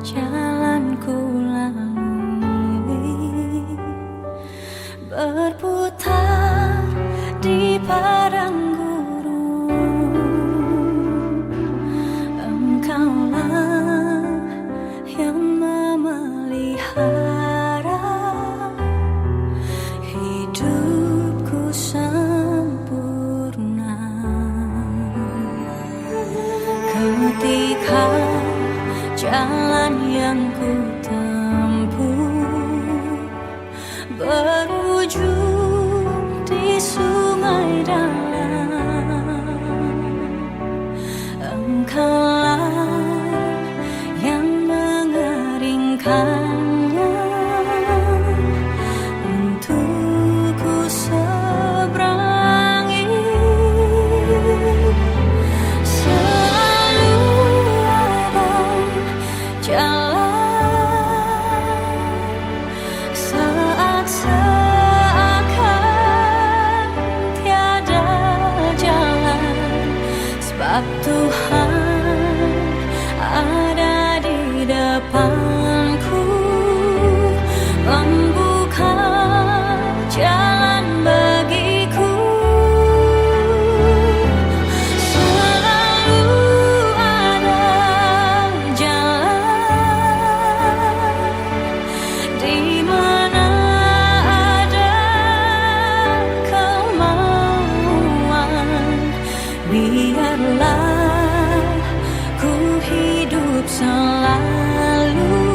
jalanku lalui, berputar di padang gurun. Engkaulah yang memelihara hidupku sempurna. Ketika jalan yang ku tempuh berujung di sungai dalam, Engkaulah yang mengeringkannya untukku seberangi. Selalu ada jalan saat seakan tiada jalan, sebab Tuhan ada di depanku, membuka jalan bagiku. Selalu ada jalan di mana ada kemauan. Biarlah ku hidup selalu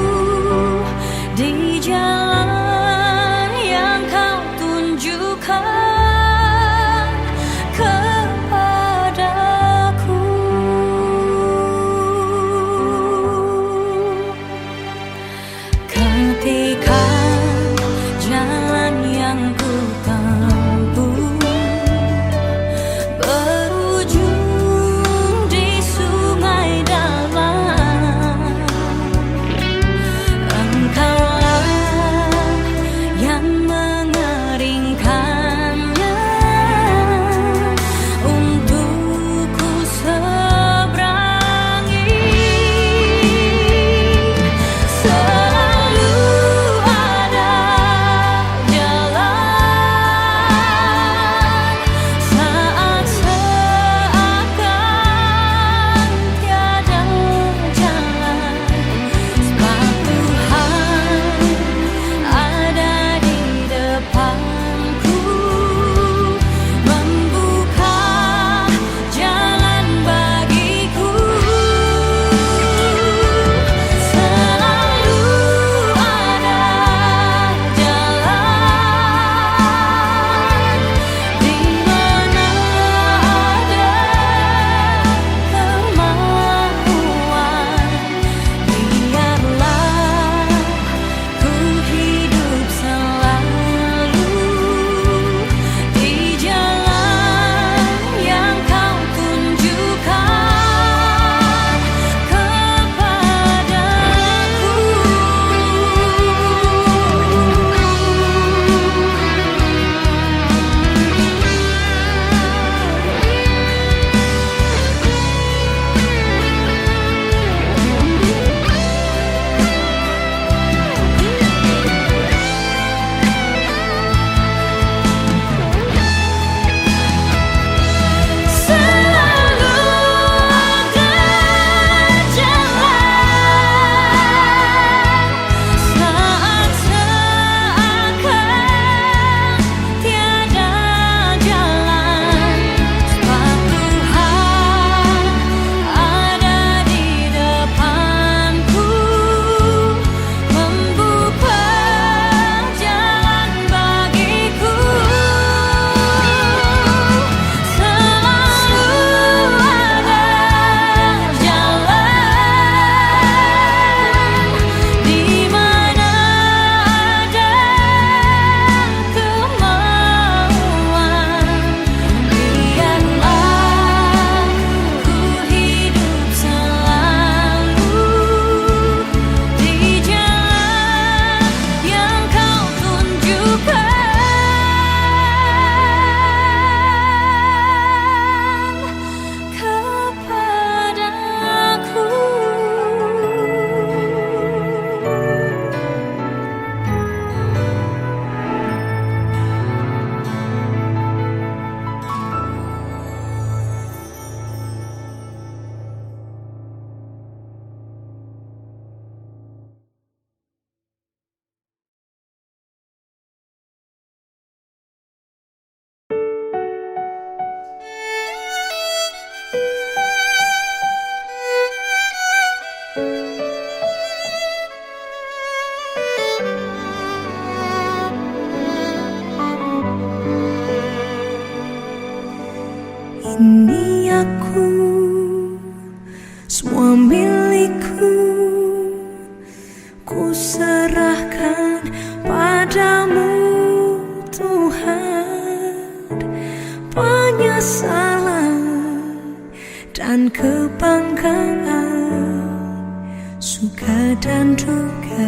suka dan duka,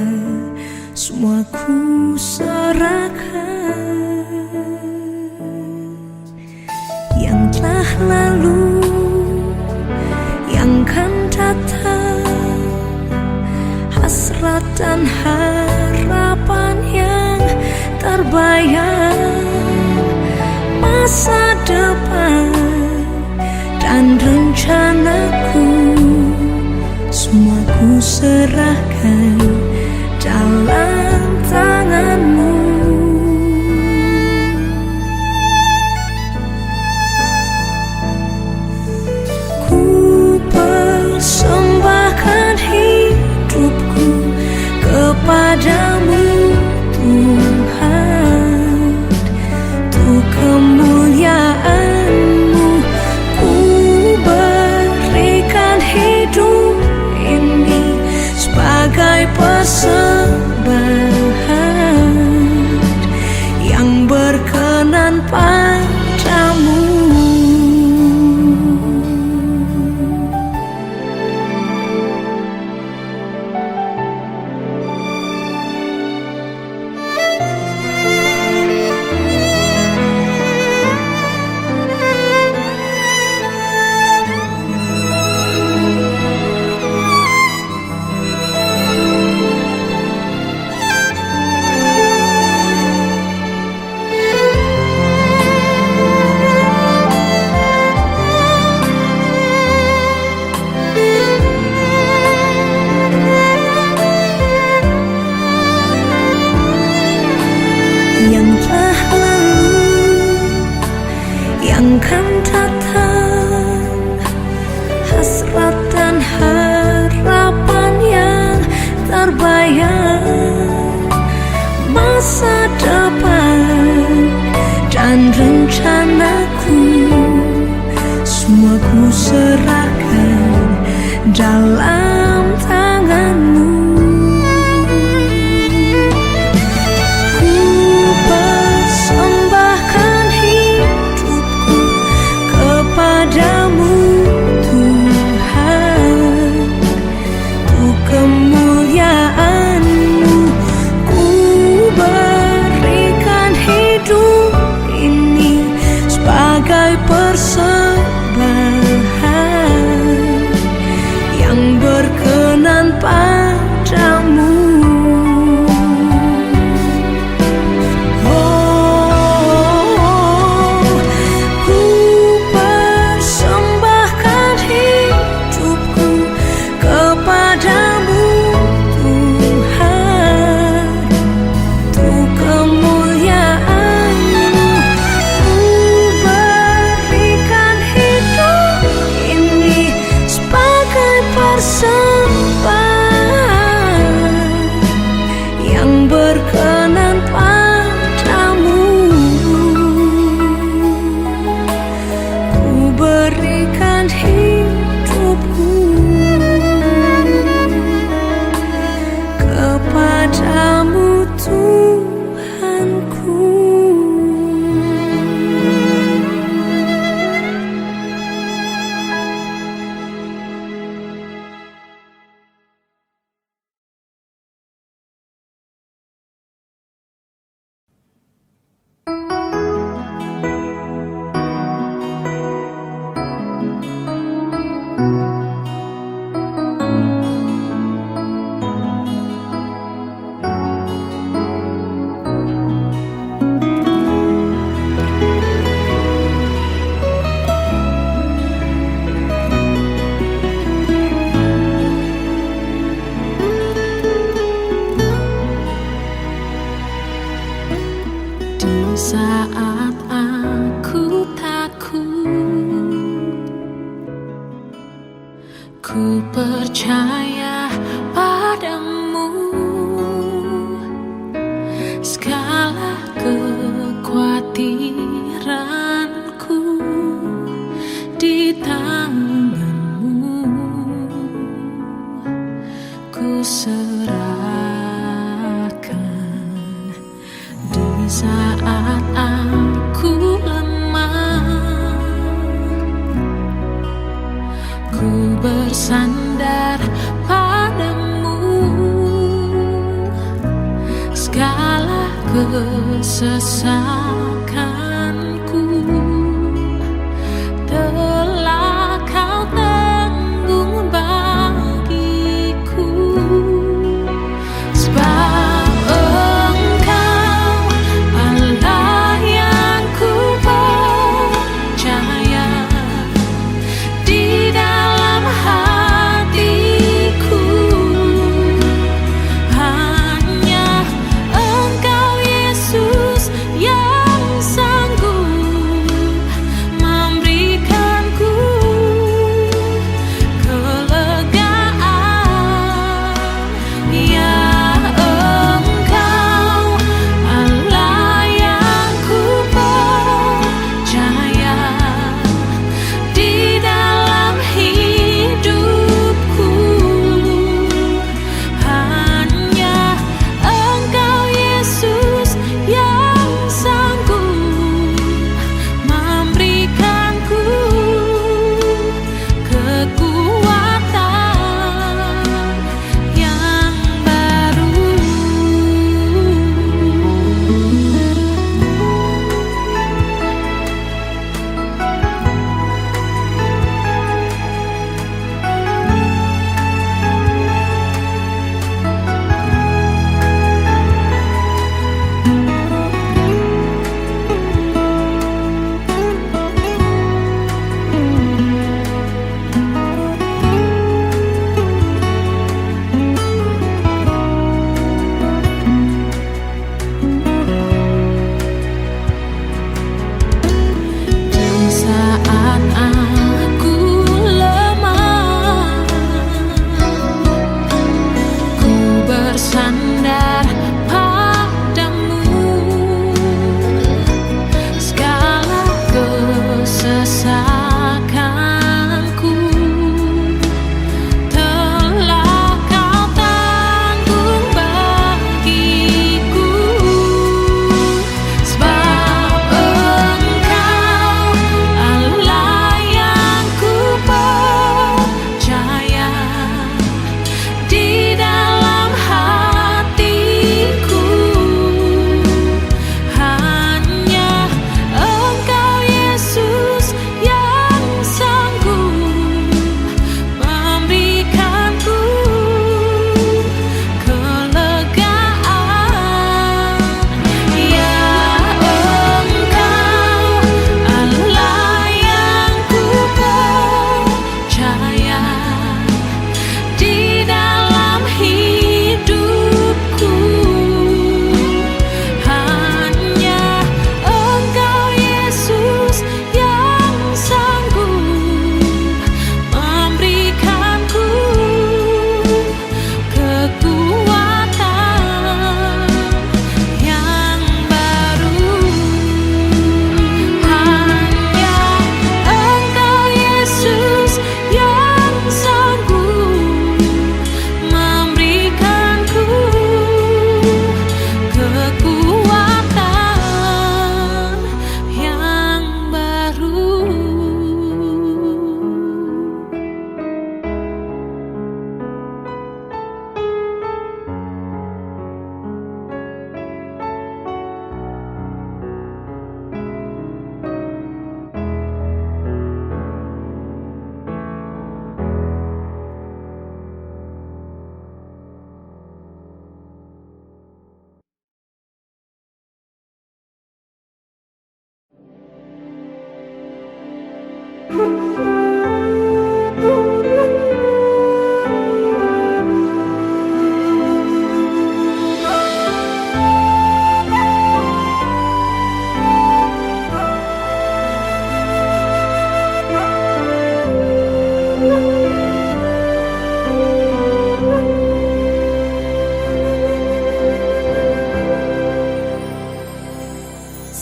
semua ku serahkan. Yang telah lalu, yang kan datang, hasrat dan harapan yang terbayang, masa depan dan rencanaku, semua ku serahkan dalam tanganmu. Ku persembahkan hidupku kepadamu Tuhan, untuk kemuliaan-Mu. Ku berikan hidup ini sebagai persembahan yang berkenan padamu. Yang telah lalu, yang kan datang, hasrat dan harapan yang terbayang, masa depan dan rencanaku, semua ku serahkan dalam tanganmu. Padamu Tuhan, untuk kemuliaan-Mu. Ku berikan hidup ini sebagai persembahan yang berkenan padamu. Berkenan padamu, ku berikan hidupku kepadamu Tuhanku. Saat aku takut, ku percaya padamu. Segala kekhawatiranku di tanganmu, ku serahkan. Di saat aku lemah, ku bersandar padamu. kesesakanku telah kau tanggung bagiku, sebab Engkau Allah yang ku percaya di dalam hatiku. Hanya Engkau Yesus yang sanggup memberikanku kelegaan. Ya Engkau Allah yang ku percaya di dalam hidupku. Hanya Engkau Yesus yang sanggup memberikanku kekuatan yang baru. Di saat aku lemah, ku bersandar padamu. Segala kesesakanku telah kau tanggung bagiku, sebab Engkau Allah yang ku percaya di dalam hatiku. Hanya Engkau Yesus yang sanggup memberikanku kelegaan. Ya Engkau Allah yang ku percaya di dalam hidupku. Hanya Engkau Yesus yang sanggup memberikanku kekuatan yang baru. Hanya Engkau Yesus yang sanggup memberikanku kekuatan yang baru.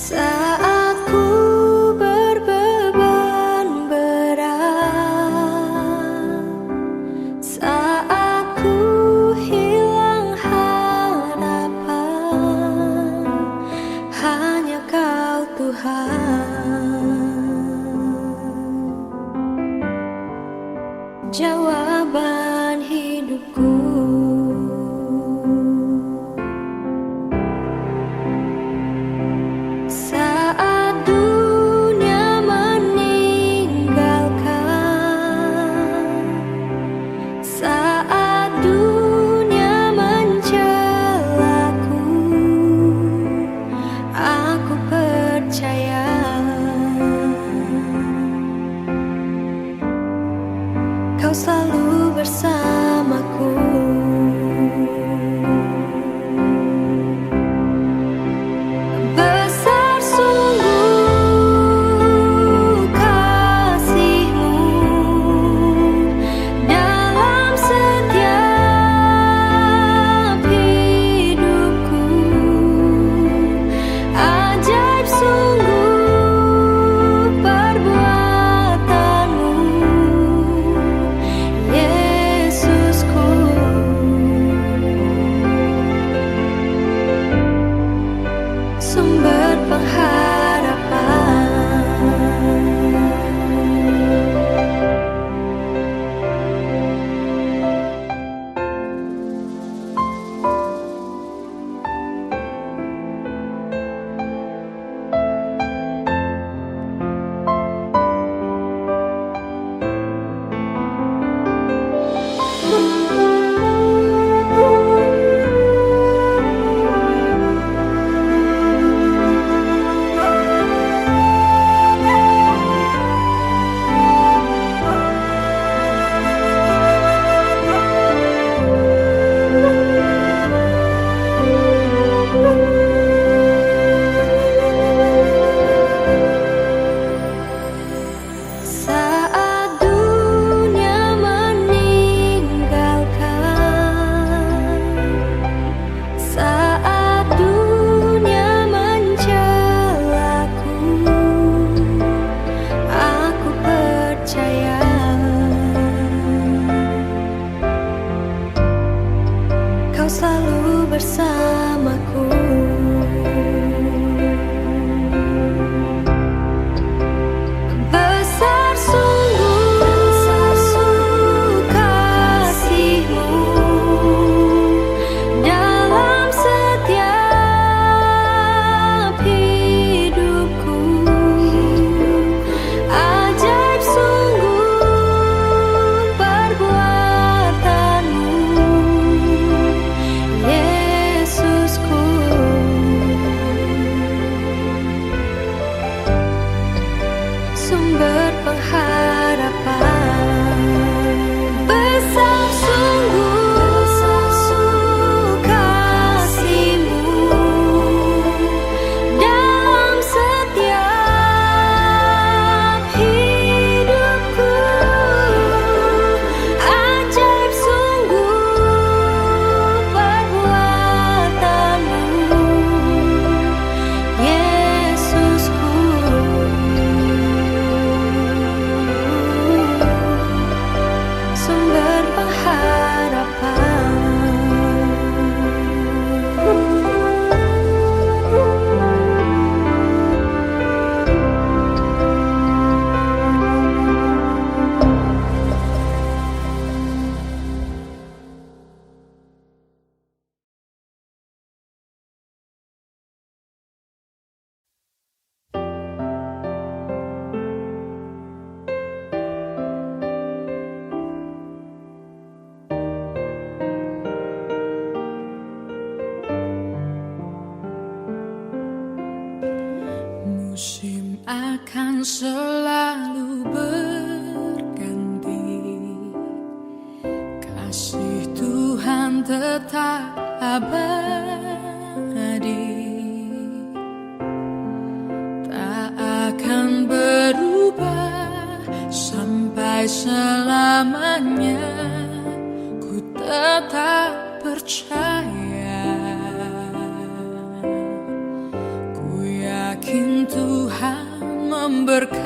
Saat ku berbeban berat selalu bersamaku. Besar sungguh kasih-Mu dalam setiap hidupku. Ajaib sungguh perbuatan-Mu, Yesusku. Sumber pengharapan. Besar sungguh kasih-Mu dalam setiap hidupku. Ajaib sungguh perbuatan-Mu, Yesusku. Sumber pengharapan. Musim akan selalu berganti, kasih Tuhan tetap abadi, tak akan berubah sampai selamanya. Ku tetap percaya, yakin Tuhan memberkati,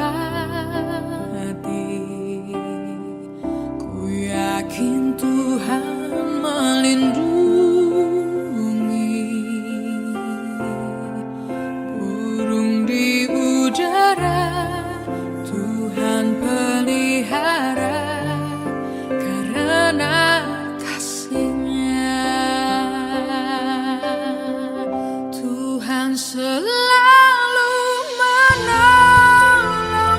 ku yakin Tuhan melindungi. Burung di udara Tuhan pelihara karena kasih-Nya. Tuhan selalu menolong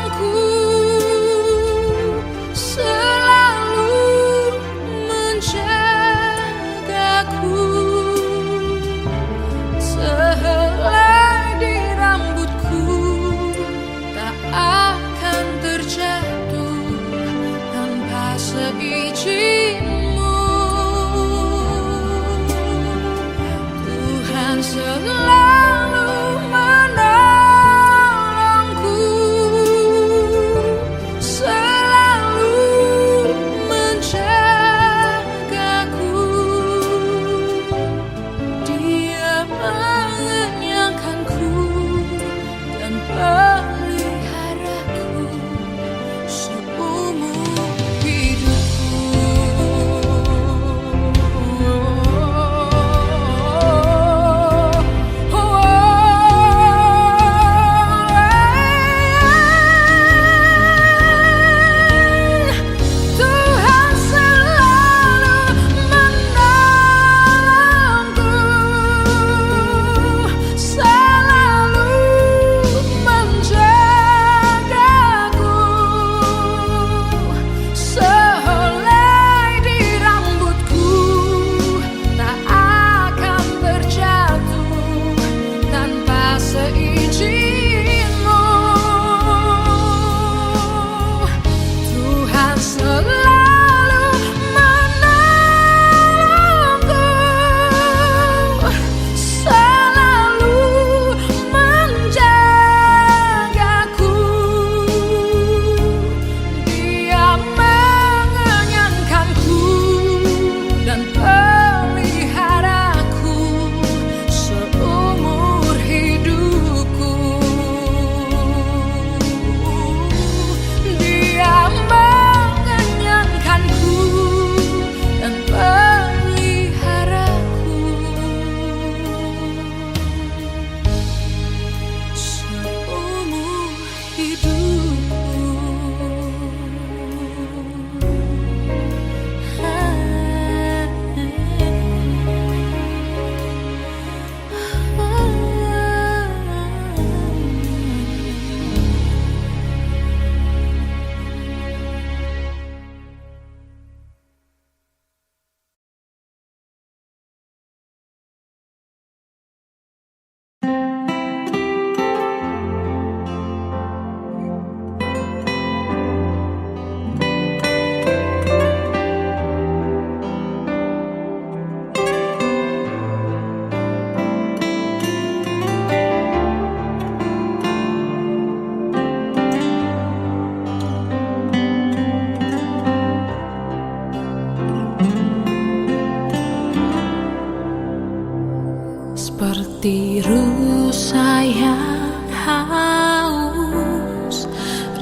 Seperti rusa yang haus,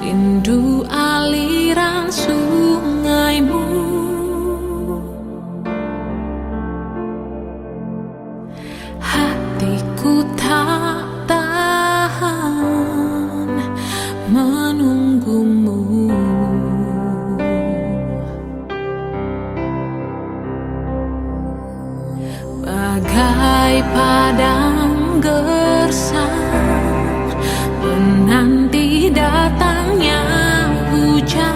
rindu aliran sungaimu. Hatiku tak tahan menunggumu. Bagai padang gersang menanti datangnya hujan,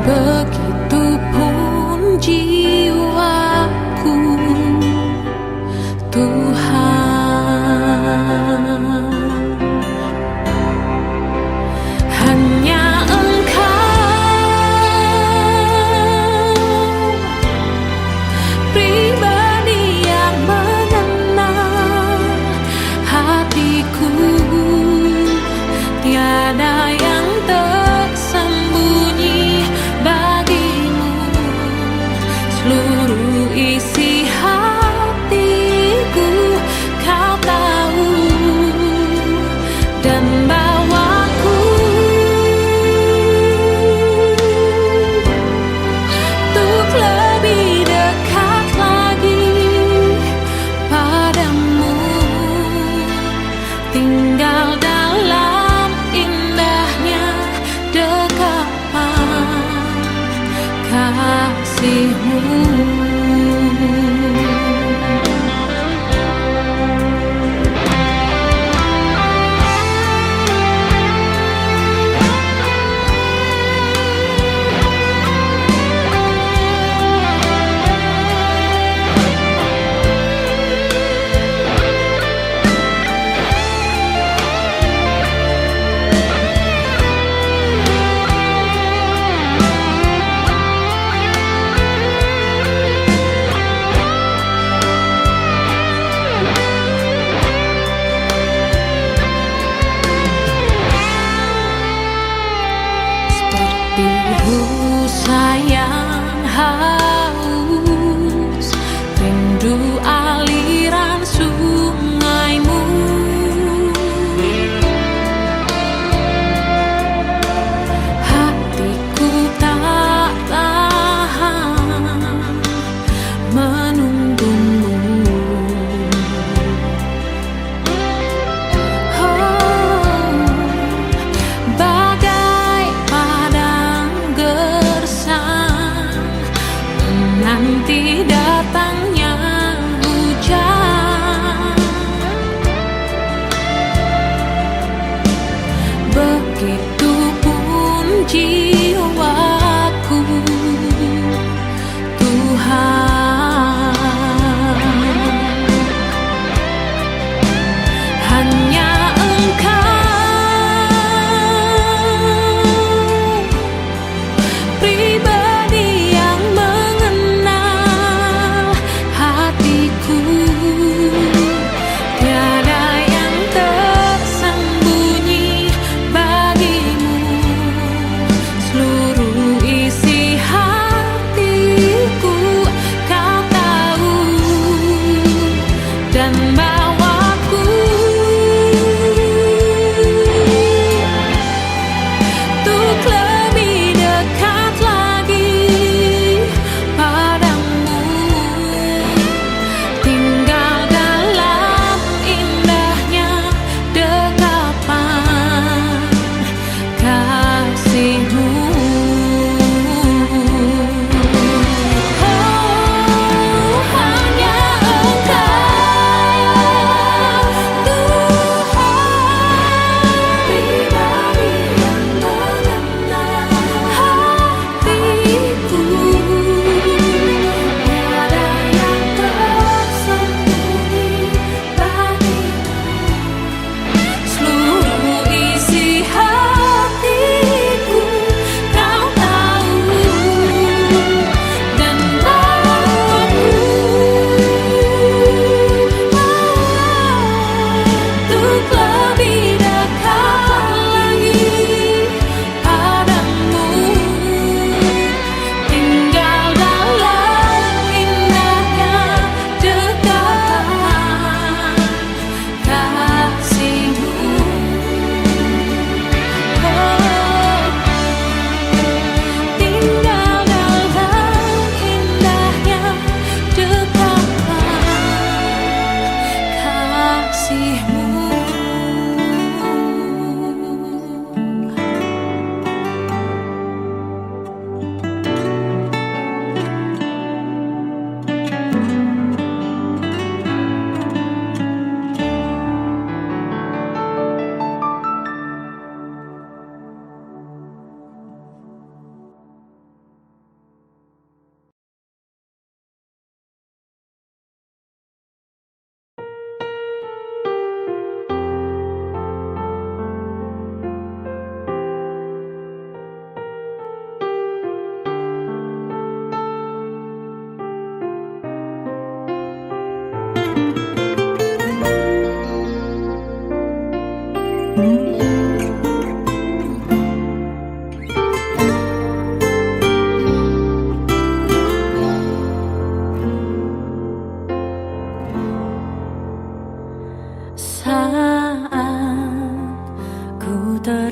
begitupun jiwaku, Tuhan. Hanya pribadi yang mengenal hatiku, tiada yang tersembunyi bagimu. Seluruh isi hatiku kau tahu, dan bawaku untuk lebih dekat lagi padamu, tinggal dalam indahnya dekapan kasihmu. Rusa yang haus, rindu aliran sungaimu. Hatiku tak tahan menunggumu.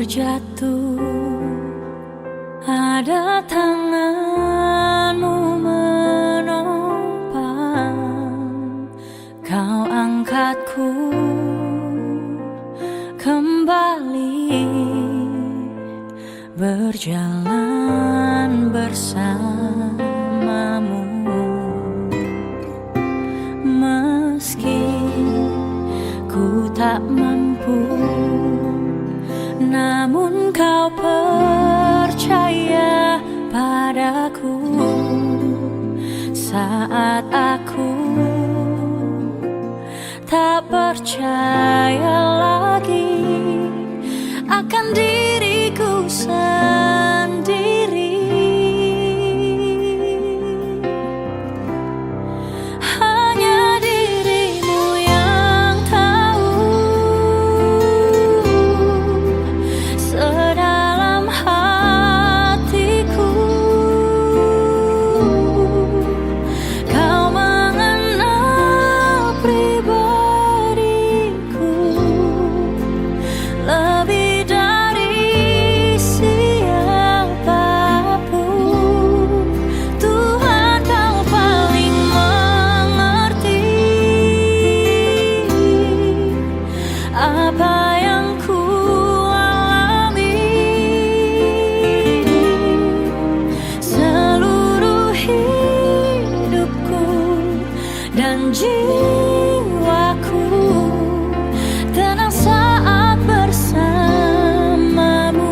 terjatuh, ada tanganmu menopang, kau angkatku kembali, berjalan bersamamu. Meski ku tak mampu, namun kau percaya padaku saat aku tak percaya lagi akan diriku sendiri. Hanya dirimu yang tahu sedalam hatiku. Kau mengenal pribadiku lebih dari siapapun. Tuhan, kau paling mengerti apa yang ku alami. Seluruh hidupku dan jiwaku tenang saat bersamamu.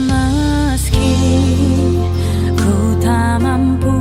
Meski ku tak mampu,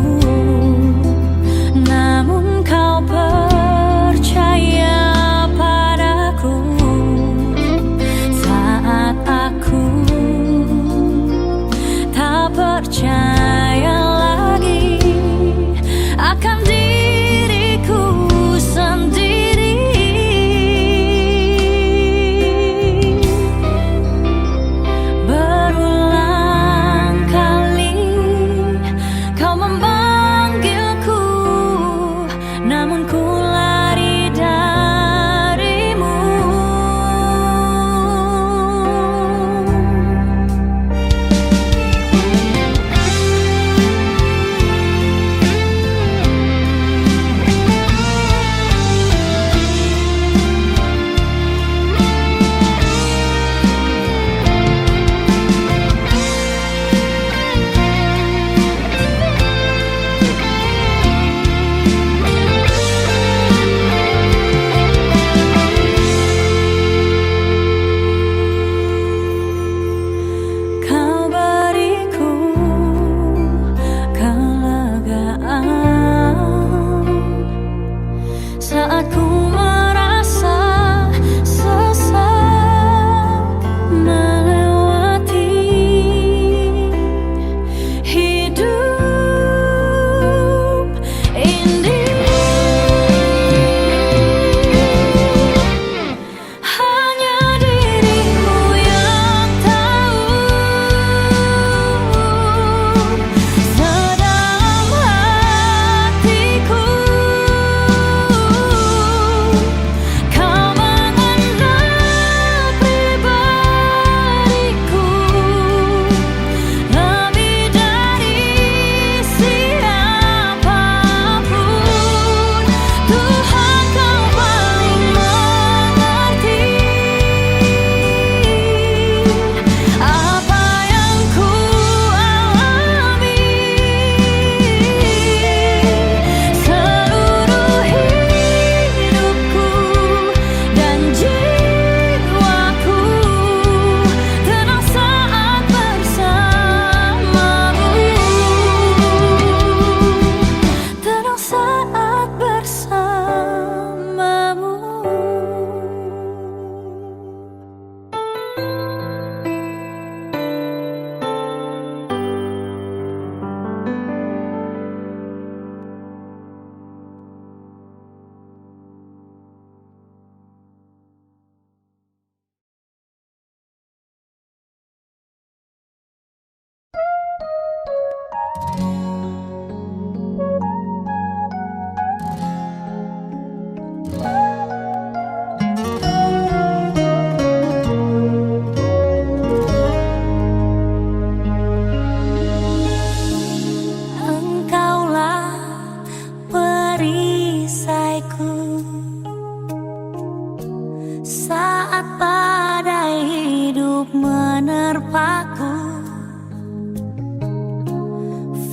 menerpaku,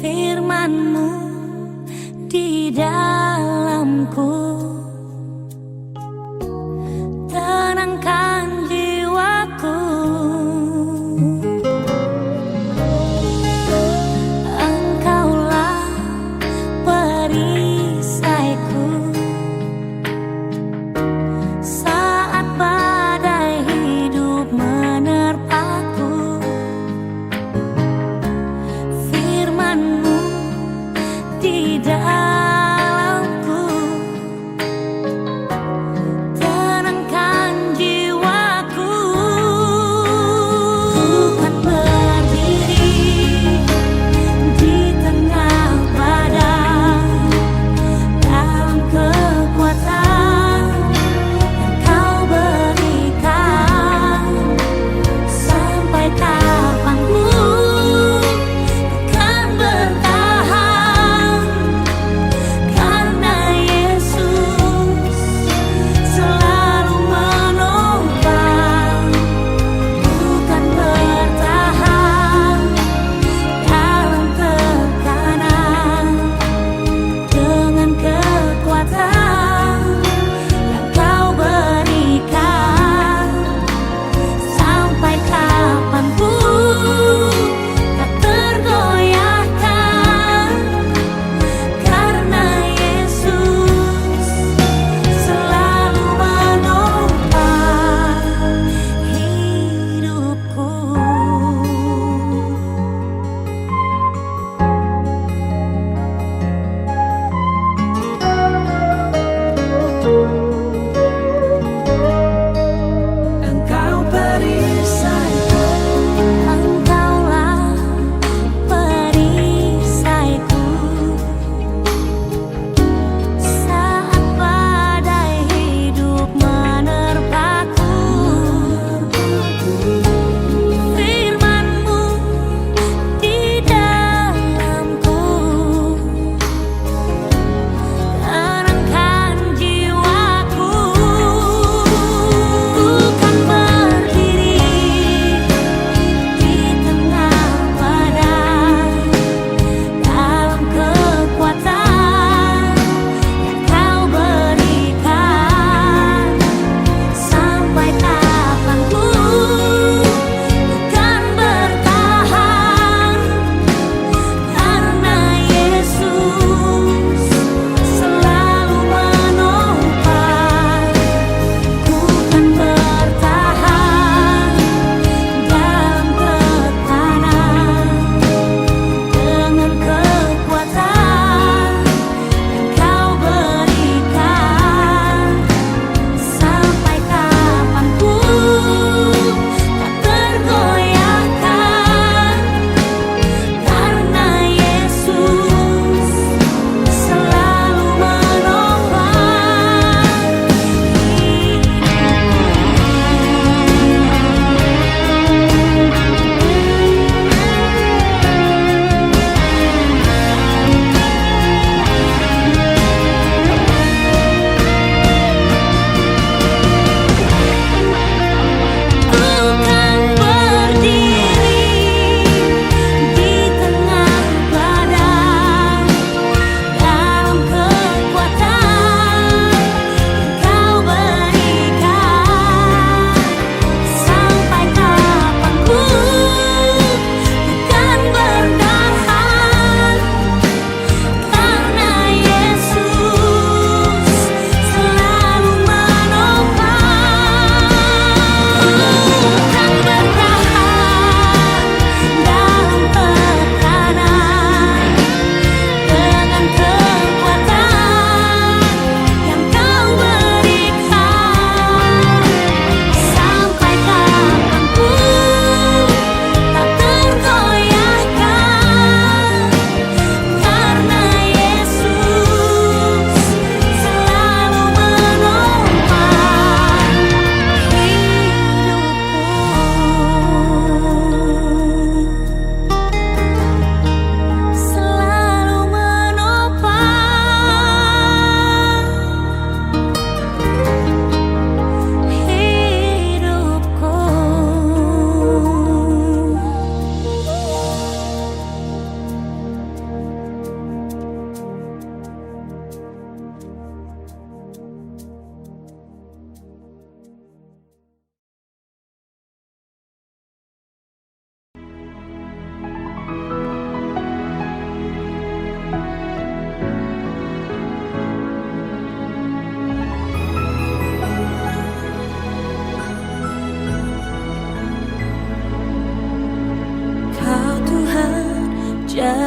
firman-Mu di dalamku, tenangkan jiwaku. Engkaulah perisaiku saat badai hidup menerpaku, firman-Mu di dalamku,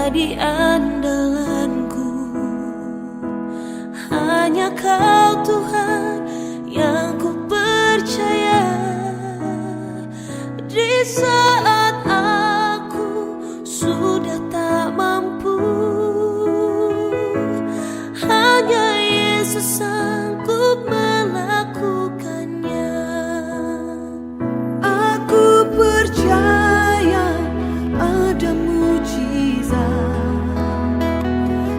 jadi andalanku. Hanya Kau Tuhan yang ku percaya. Di saat aku sudah tak mampu, hanya Yesus sanggup melakukannya. Aku percaya ada mujizat.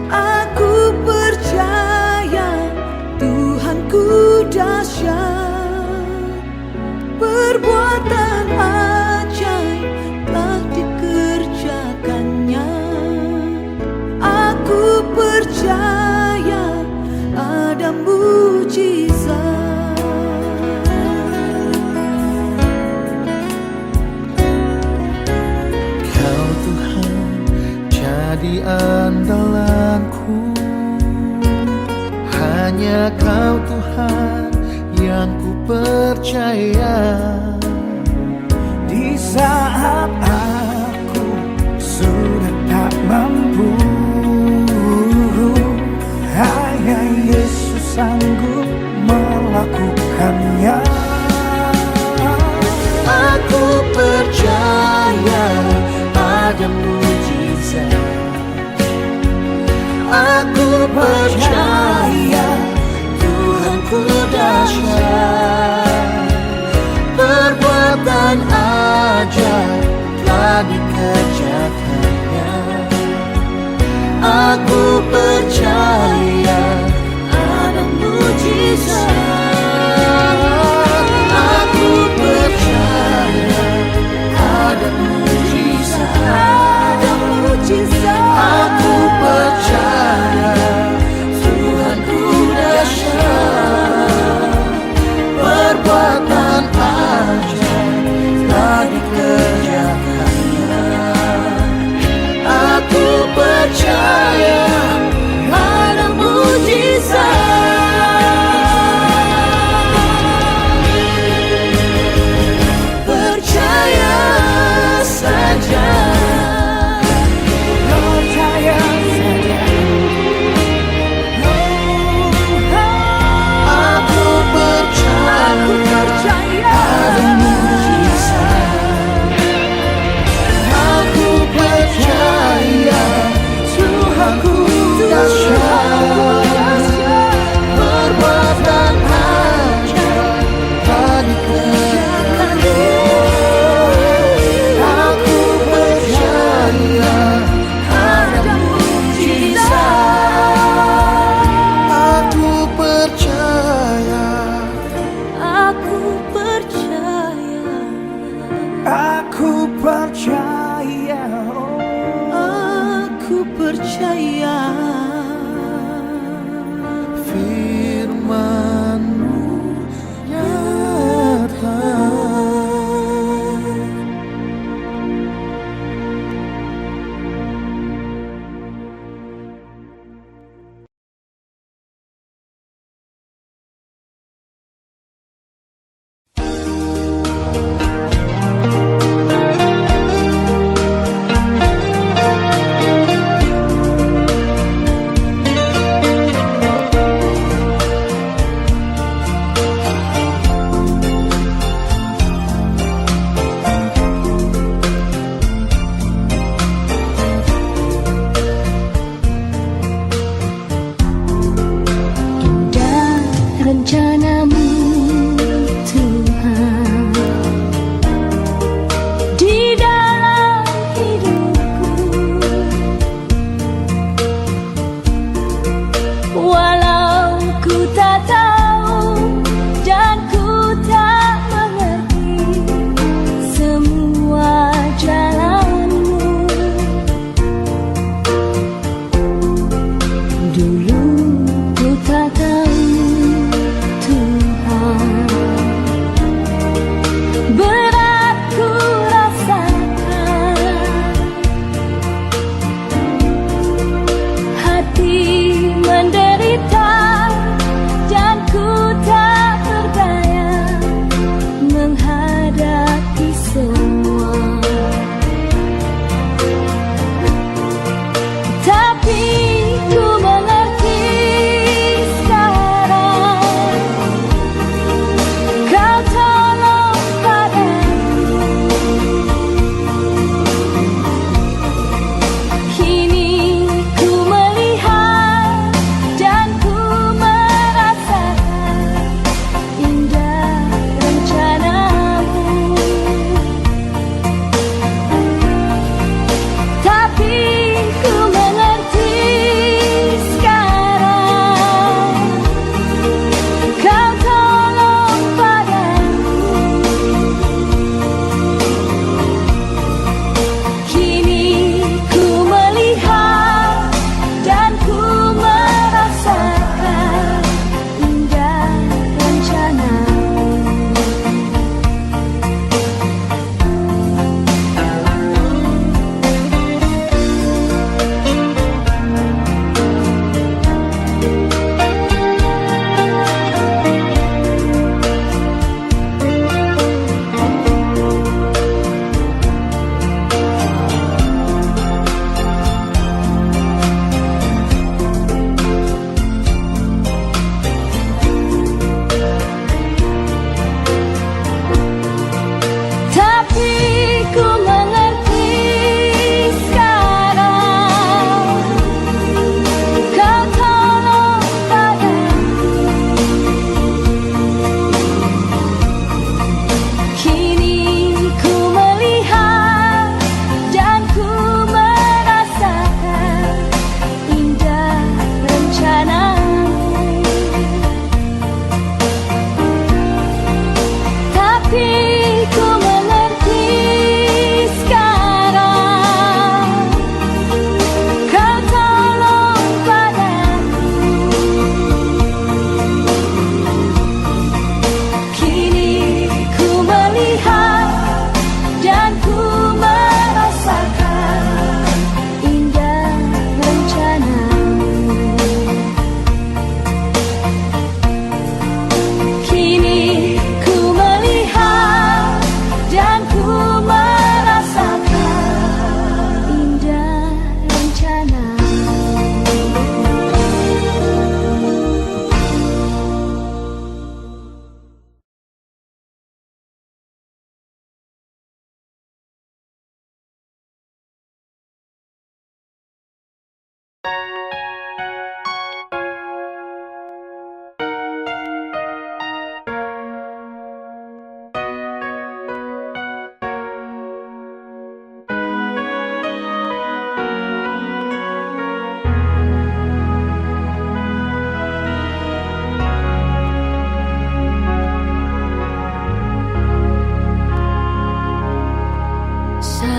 Aku percaya Tuhanku dahsyat. Perbuatan ajaib telah dikerjakannya. Aku percaya ada mujizat. Kau Tuhan jadi andalanku. Hanya Kau Tuhan yang ku percaya. Di saat aku sudah tak mampu, hanya Yesus sanggup melakukannya. Aku percaya ada mujizat. Aku percaya Tuhanku dahsyat. Perbuatan ajaib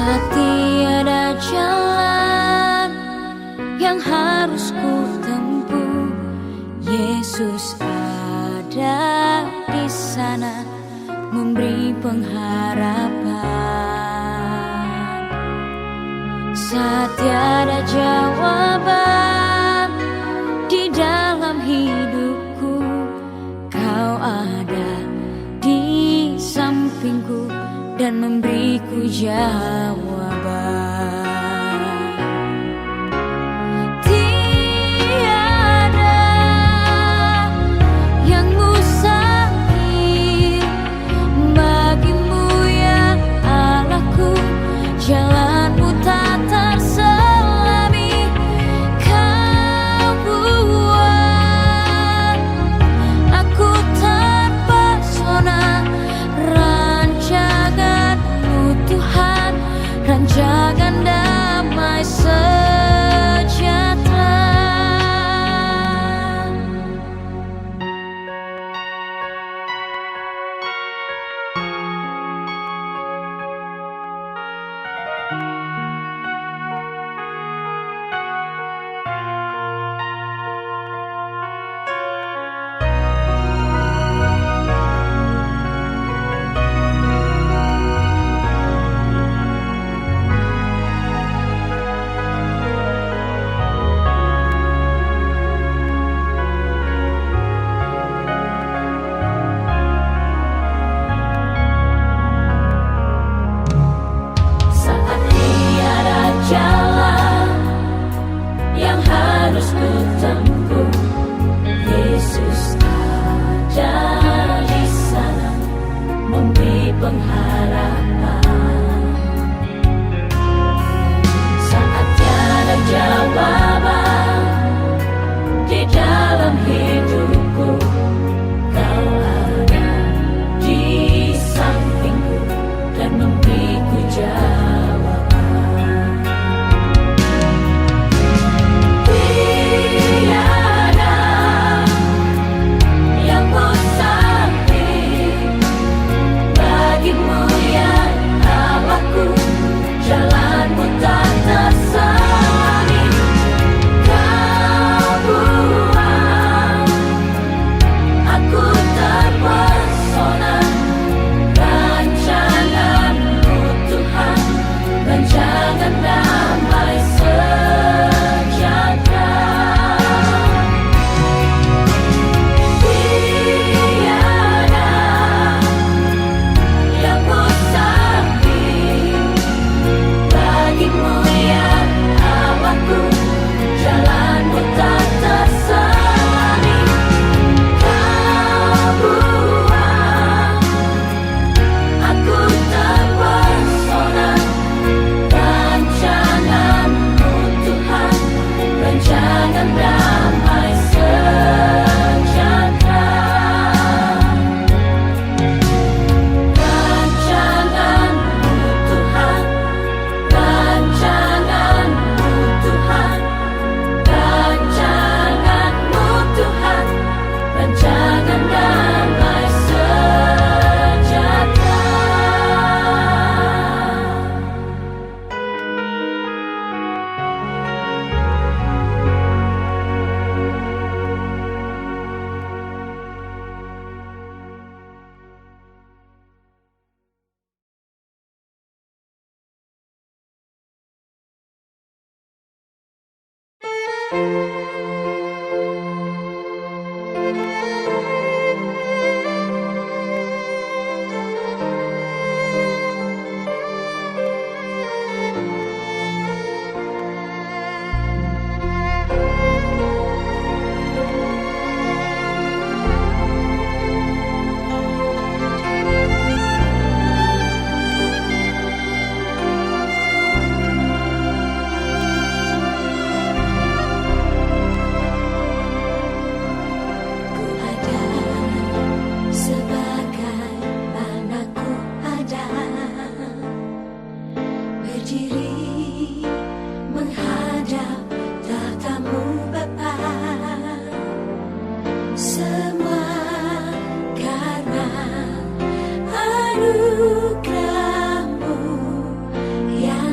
Saat tiada jalan yang harus ku tempuh, Yesus ada di sana memberi pengharapan. Saat tiada jawaban di dalam hidupku, Kau ada di sampingku dan memberiku jawaban. Tiada yang mustahil bagimu ya Allahku, jalanmu tak terselami. Kau buat aku terpesona, rancangan-Mu Tuhan, rancangan damai sejahtera. Saat tiada jalan yang harus ku tempuh, Yesus ada di sana memberi pengharapan. Saat tiada jawaban di dalam hidupku, Kau ada di sampingku dan memberiku jawaban. Tiada yang mustahil bagimu ya Allahku, jalanmu tak terselami. Kau buat aku terpesona, rancangan-Mu Tuhan, rancangan damai sejahtera. Tiada yang mustahil bagimu ya Allahku, jalanmu tak terselami. Kau buat aku terpesona, rancangan-Mu Tuhan, rancangan damai sejahtera. Rancangan-Mu Tuhan, rancangan-Mu Tuhan, rancangan-Mu Tuhan, rancangan damai sejahtera. Anugerah-Mu yang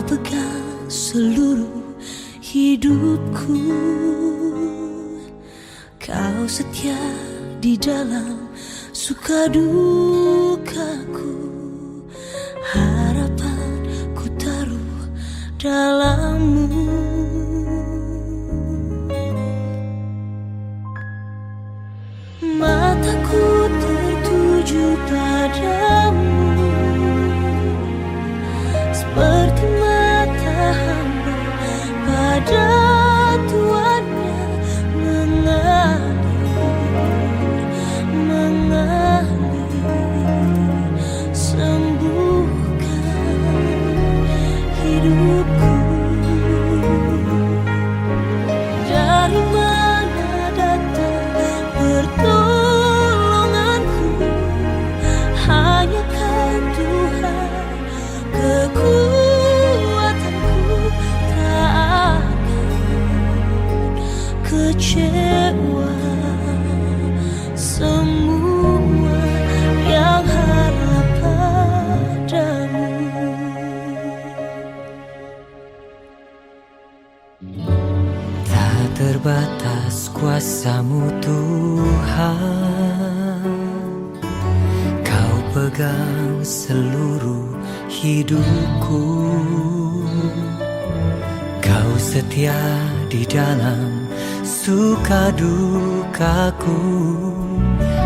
pegang seluruh hidupku. Kau setia di dalam suka dukaku. Harapan ku taruh dalam-Mu. Mataku tertuju padamu, seperti mata hamba pada tuannya mengalir, sembuhkan hidupku. Dari mana datang pertolonganku? Hanya Kau Tuhan, kekuatanku. Tak akan kecewa semua yang harap padamu. Tak terbatas kuasa-Mu Tuhan, Kau pegang seluruh hidupku. Kau setia di dalam suka dukaku.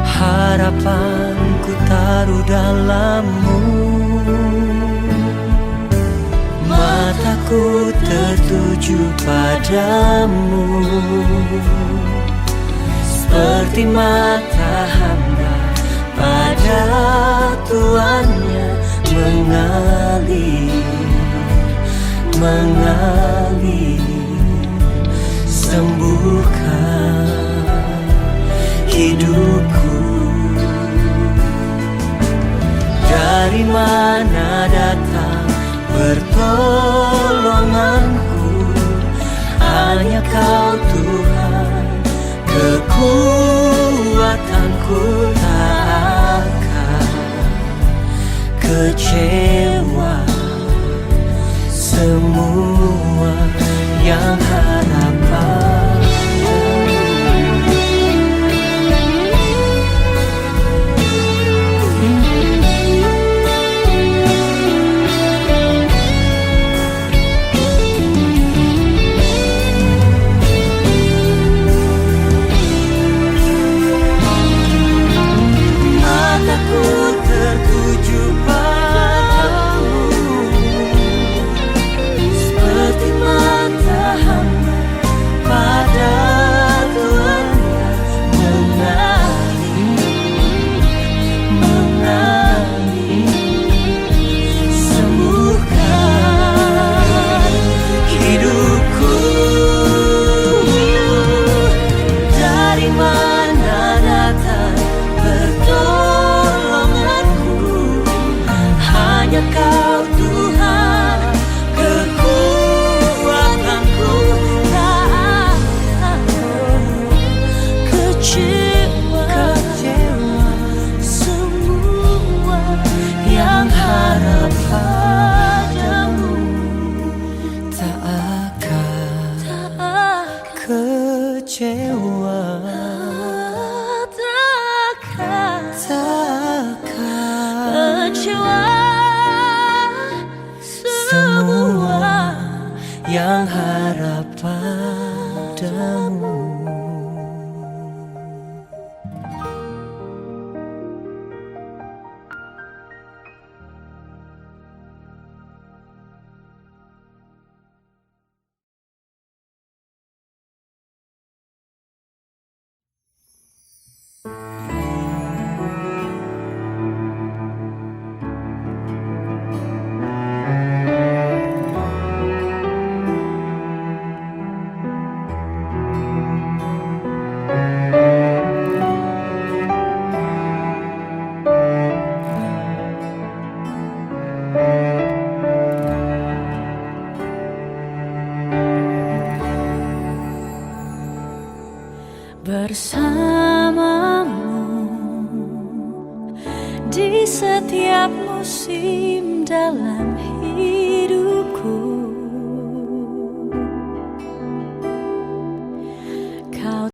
Harapanku taruh dalam-Mu. Mataku tertuju padamu, seperti mata hamba pada tuannya mengalir, sembuhkan hidupku. Dari mana datang pertolonganku? Hanya Kau Tuhan, kekuatanku. Tak akan kecewa semua yang harap padamu. Mataku tertuju padamu, seperti mata hamba pada tuannya mengalir, sembuhkan hidupku. Dari mana datang pertolonganku? Hanya Kau Tuhan, kekuatanku. Tak akan kecewa semua yang harap padamu. Tak akan kecewa, takkan kecewa semua yang harap padamu. Bersamamu di setiap musim dalam hidupku.